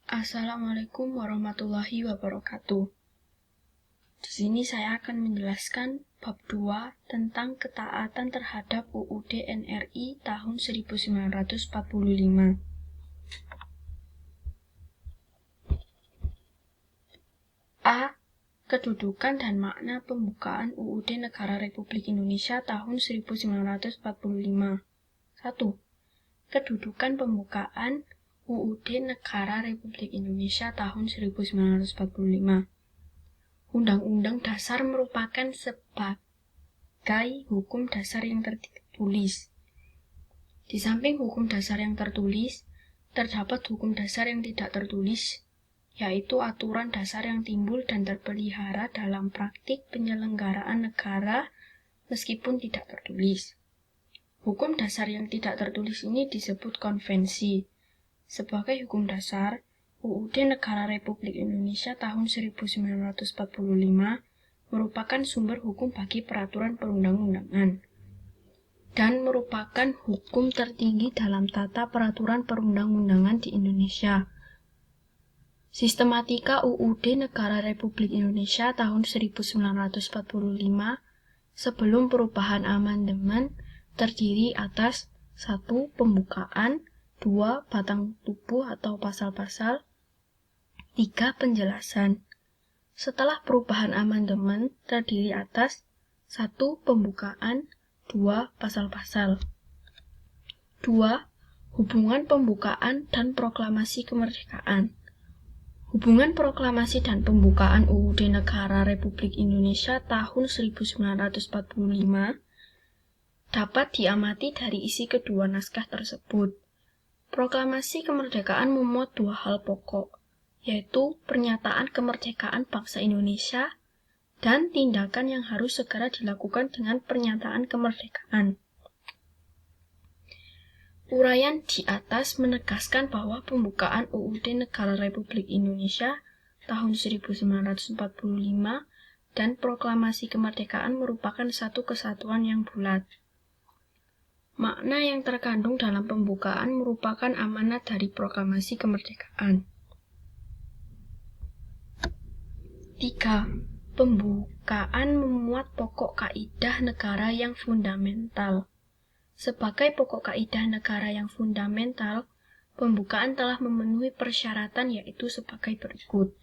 Assalamualaikum warahmatullahi wabarakatuh. Di sini saya akan menjelaskan bab 2 tentang ketaatan terhadap UUD NRI tahun 1945. A. Kedudukan dan makna pembukaan UUD Negara Republik Indonesia tahun 1945. 1. Kedudukan pembukaan UUD Negara Republik Indonesia tahun 1945. Undang-Undang Dasar merupakan sebagai hukum dasar yang tertulis. Di samping hukum dasar yang tertulis, terdapat hukum dasar yang tidak tertulis, yaitu aturan dasar yang timbul dan terpelihara dalam praktik penyelenggaraan negara meskipun tidak tertulis. Hukum dasar yang tidak tertulis ini disebut konvensi. Sebagai hukum dasar, UUD Negara Republik Indonesia tahun 1945 merupakan sumber hukum bagi peraturan perundang-undangan dan merupakan hukum tertinggi dalam tata peraturan perundang-undangan di Indonesia. Sistematika UUD Negara Republik Indonesia tahun 1945 sebelum perubahan amandemen terdiri atas 1. Pembukaan, 2. Batang tubuh atau pasal-pasal, 3. Penjelasan. Setelah perubahan amandemen terdiri atas 1. Pembukaan, 2. Pasal-pasal. 2. Hubungan pembukaan dan proklamasi kemerdekaan. Hubungan proklamasi dan pembukaan UUD Negara Republik Indonesia tahun 1945 dapat diamati dari isi kedua naskah tersebut. Proklamasi kemerdekaan memuat dua hal pokok, yaitu pernyataan kemerdekaan bangsa Indonesia dan tindakan yang harus segera dilakukan dengan pernyataan kemerdekaan. Uraian di atas menegaskan bahwa pembukaan UUD Negara Republik Indonesia tahun 1945 dan proklamasi kemerdekaan merupakan satu kesatuan yang bulat. Makna yang terkandung dalam pembukaan merupakan amanat dari proklamasi kemerdekaan. 3. Pembukaan memuat pokok kaidah negara yang fundamental. Sebagai pokok kaidah negara yang fundamental, pembukaan telah memenuhi persyaratan yaitu sebagai berikut.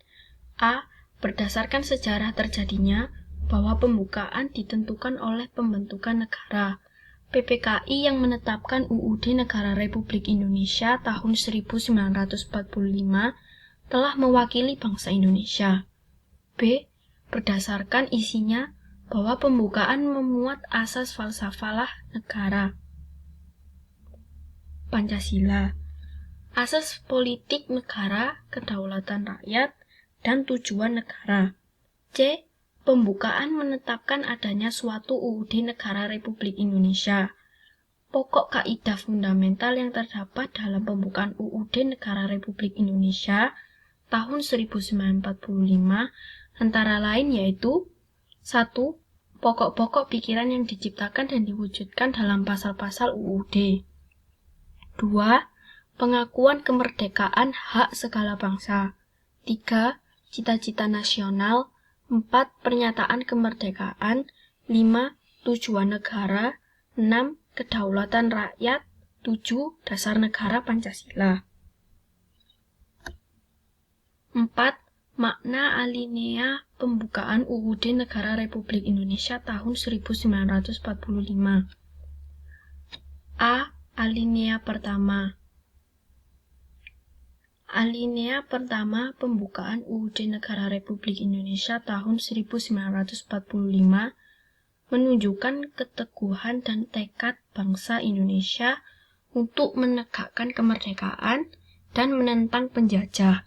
A. Berdasarkan sejarah terjadinya bahwa pembukaan ditentukan oleh pembentukan negara. PPKI yang menetapkan UUD Negara Republik Indonesia tahun 1945 telah mewakili bangsa Indonesia. B. Berdasarkan isinya bahwa pembukaan memuat asas falsafah negara. Pancasila, asas politik negara, kedaulatan rakyat, dan tujuan negara. C. Pembukaan menetapkan adanya suatu UUD Negara Republik Indonesia. Pokok kaidah fundamental yang terdapat dalam pembukaan UUD Negara Republik Indonesia tahun 1945 antara lain yaitu 1. Pokok-pokok pikiran yang diciptakan dan diwujudkan dalam pasal-pasal UUD. 2. Pengakuan kemerdekaan hak segala bangsa. 3. Cita-cita nasional. 4. Pernyataan kemerdekaan. 5. Tujuan negara. 6. Kedaulatan rakyat. 7. Dasar negara Pancasila. 4. Makna alinea pembukaan UUD Negara Republik Indonesia tahun 1945. A. Alinea pertama. Alinea pertama pembukaan UUD Negara Republik Indonesia tahun 1945 menunjukkan keteguhan dan tekad bangsa Indonesia untuk menegakkan kemerdekaan dan menentang penjajah.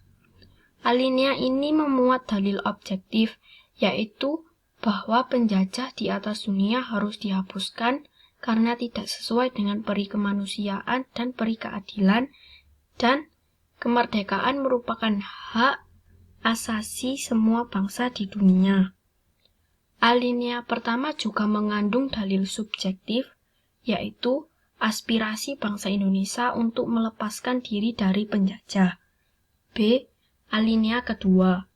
Alinea ini memuat dalil objektif, yaitu bahwa penjajah di atas dunia harus dihapuskan karena tidak sesuai dengan peri kemanusiaan dan peri keadilan, dan kemerdekaan merupakan hak asasi semua bangsa di dunia. Alinea pertama juga mengandung dalil subjektif, yaitu aspirasi bangsa Indonesia untuk melepaskan diri dari penjajah. B. Alinea kedua.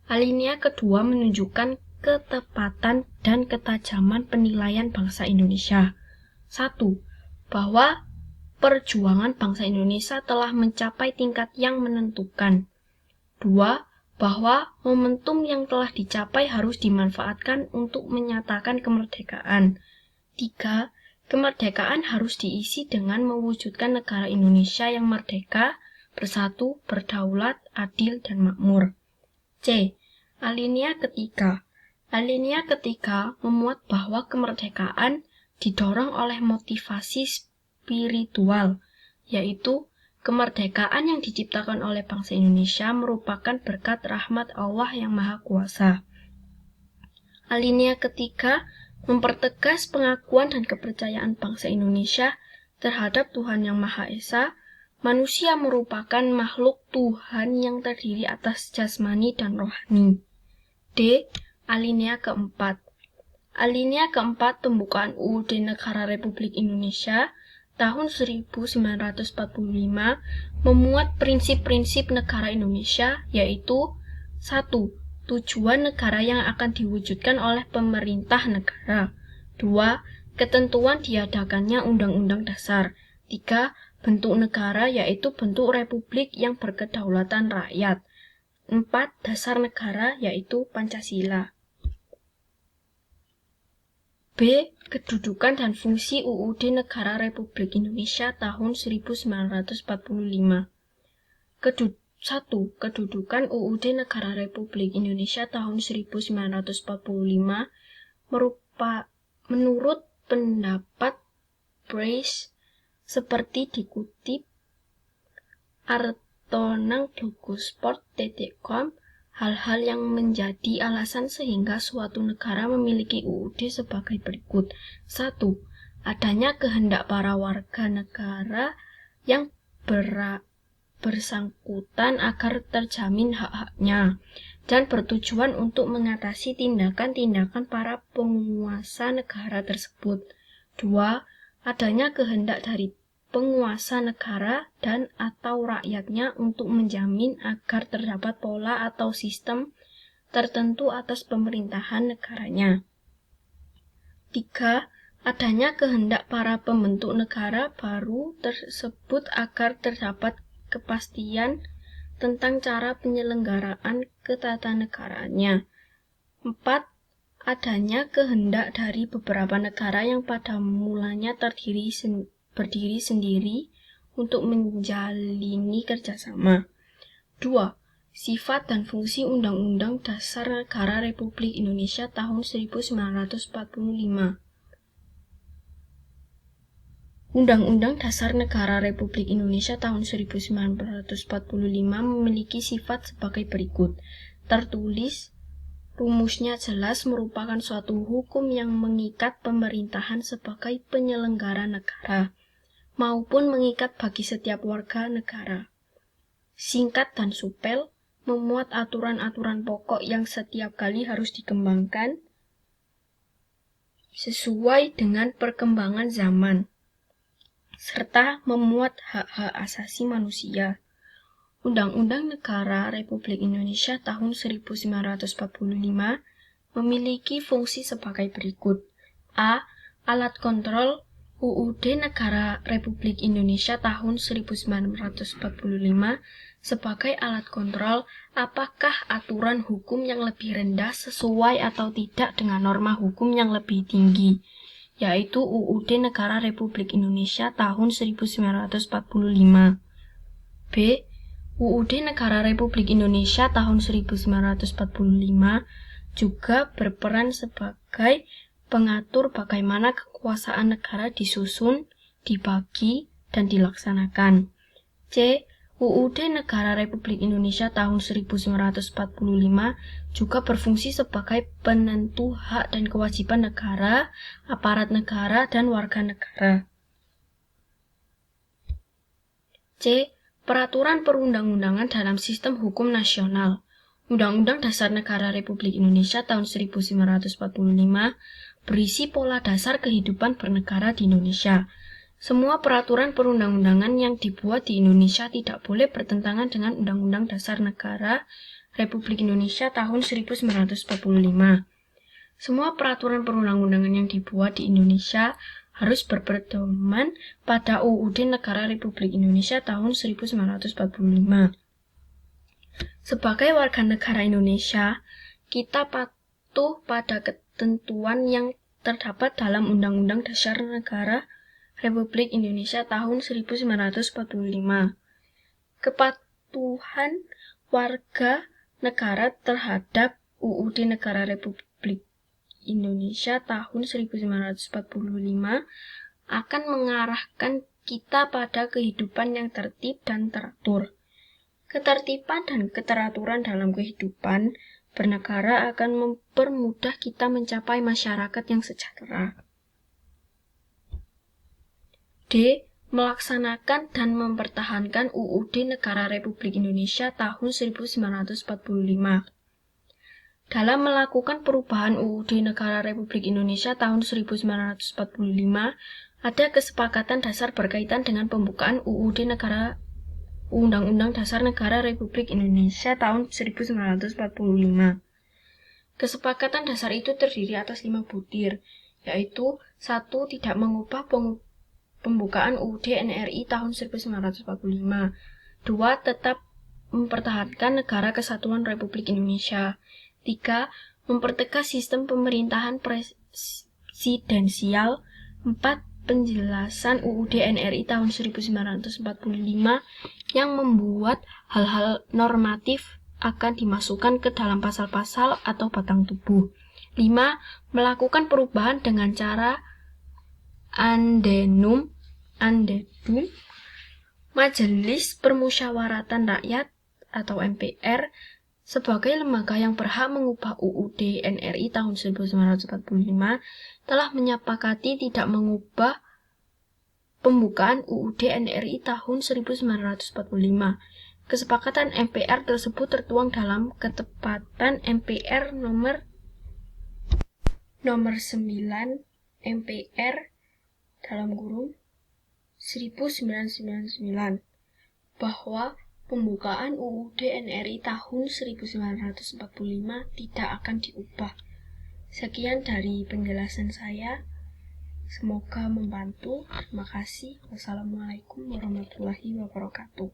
Alinea kedua menunjukkan ketepatan dan ketajaman penilaian bangsa Indonesia. 1. Bahwa perjuangan bangsa Indonesia telah mencapai tingkat yang menentukan. 2. Bahwa momentum yang telah dicapai harus dimanfaatkan untuk menyatakan kemerdekaan. 3. Kemerdekaan harus diisi dengan mewujudkan negara Indonesia yang merdeka, bersatu, berdaulat, adil, dan makmur. C. Alinea ketiga. Alinea ketiga memuat bahwa kemerdekaan didorong oleh motivasi spiritual, yaitu kemerdekaan yang diciptakan oleh bangsa Indonesia merupakan berkat rahmat Allah yang Maha Kuasa. Alinea ketiga mempertegas pengakuan dan kepercayaan bangsa Indonesia terhadap Tuhan yang Maha Esa. Manusia merupakan makhluk Tuhan yang terdiri atas jasmani dan rohani. D. Alinea keempat. Alinea keempat pembukaan UUD Negara Republik Indonesia tahun 1945 memuat prinsip-prinsip negara Indonesia, yaitu 1. Tujuan negara yang akan diwujudkan oleh pemerintah negara. 2. Ketentuan diadakannya Undang-Undang Dasar. 3. Bentuk negara, yaitu bentuk republik yang berkedaulatan rakyat. 4. Dasar negara, yaitu Pancasila. B. Kedudukan dan fungsi UUD Negara Republik Indonesia tahun 1945. 1. Kedudukan UUD Negara Republik Indonesia tahun 1945 menurut pendapat Brace seperti dikutip artonang.blogspot.com, hal-hal yang menjadi alasan sehingga suatu negara memiliki UUD sebagai berikut. 1. Adanya kehendak para warga negara yang bersangkutan agar terjamin hak-haknya dan bertujuan untuk mengatasi tindakan-tindakan para penguasa negara tersebut. 2. Adanya kehendak dari penguasa negara dan atau rakyatnya untuk menjamin agar terdapat pola atau sistem tertentu atas pemerintahan negaranya. 3. Adanya kehendak para pembentuk negara baru tersebut agar terdapat kepastian tentang cara penyelenggaraan ketatanagaranya. 4. Adanya kehendak dari beberapa negara yang pada mulanya berdiri sendiri untuk menjalini kerjasama. 2. Sifat dan fungsi Undang-Undang Dasar Negara Republik Indonesia tahun 1945. Undang-Undang Dasar Negara Republik Indonesia tahun 1945 memiliki sifat sebagai berikut. Tertulis, rumusnya jelas, merupakan suatu hukum yang mengikat pemerintahan sebagai penyelenggara negara, maupun mengikat bagi setiap warga negara. Singkat dan supel, memuat aturan-aturan pokok yang setiap kali harus dikembangkan sesuai dengan perkembangan zaman, serta memuat hak-hak asasi manusia. Undang-Undang Negara Republik Indonesia tahun 1945 memiliki fungsi sebagai berikut. A. Alat kontrol UUD Negara Republik Indonesia tahun 1945 sebagai alat kontrol apakah aturan hukum yang lebih rendah sesuai atau tidak dengan norma hukum yang lebih tinggi, yaitu UUD Negara Republik Indonesia tahun 1945. B. UUD Negara Republik Indonesia tahun 1945 juga berperan sebagai pengatur bagaimana kekuasaan negara disusun, dibagi, dan dilaksanakan. C. UUD Negara Republik Indonesia tahun 1945 juga berfungsi sebagai penentu hak dan kewajiban negara, aparat negara, dan warga negara. C. Peraturan perundang-undangan dalam sistem hukum nasional. Undang-Undang Dasar Negara Republik Indonesia tahun 1945 berisi pola dasar kehidupan bernegara di Indonesia. Semua peraturan perundang-undangan yang dibuat di Indonesia tidak boleh bertentangan dengan Undang-Undang Dasar Negara Republik Indonesia tahun 1945. Semua peraturan perundang-undangan yang dibuat di Indonesia harus berpedoman pada UUD Negara Republik Indonesia tahun 1945. Sebagai warga negara Indonesia, kita patuh pada ketentuan yang terdapat dalam Undang-Undang Dasar Negara Republik Indonesia tahun 1945. Kepatuhan warga negara terhadap UUD Negara Republik Indonesia tahun 1945 akan mengarahkan kita pada kehidupan yang tertib dan teratur. Ketertiban dan keteraturan dalam kehidupan bernegara akan mempermudah kita mencapai masyarakat yang sejahtera. D. Melaksanakan dan mempertahankan UUD Negara Republik Indonesia tahun 1945. Dalam melakukan perubahan UUD Negara Republik Indonesia tahun 1945, ada kesepakatan dasar berkaitan dengan pembukaan UUD Negara Undang-Undang Dasar Negara Republik Indonesia tahun 1945. Kesepakatan dasar itu terdiri atas 5 butir, yaitu 1. Tidak mengubah pembukaan UUD NRI tahun 1945. 2. Tetap mempertahankan Negara Kesatuan Republik Indonesia. 3. Mempertegas sistem pemerintahan presidensial. 4. Penjelasan UUD NRI tahun 1945 yang membuat hal-hal normatif akan dimasukkan ke dalam pasal-pasal atau batang tubuh. 5. Melakukan perubahan dengan cara Andendum, Majelis Permusyawaratan Rakyat atau MPR sebagai lembaga yang berhak mengubah UUD NRI tahun 1945 telah menyepakati tidak mengubah pembukaan UUD NRI tahun 1945. Kesepakatan MPR tersebut tertuang dalam Ketepatan MPR nomor 9 MPR (1999) bahwa pembukaan UUD NRI tahun 1945 tidak akan diubah. Sekian dari penjelasan saya. Semoga membantu. Terima kasih. Wassalamualaikum warahmatullahi wabarakatuh.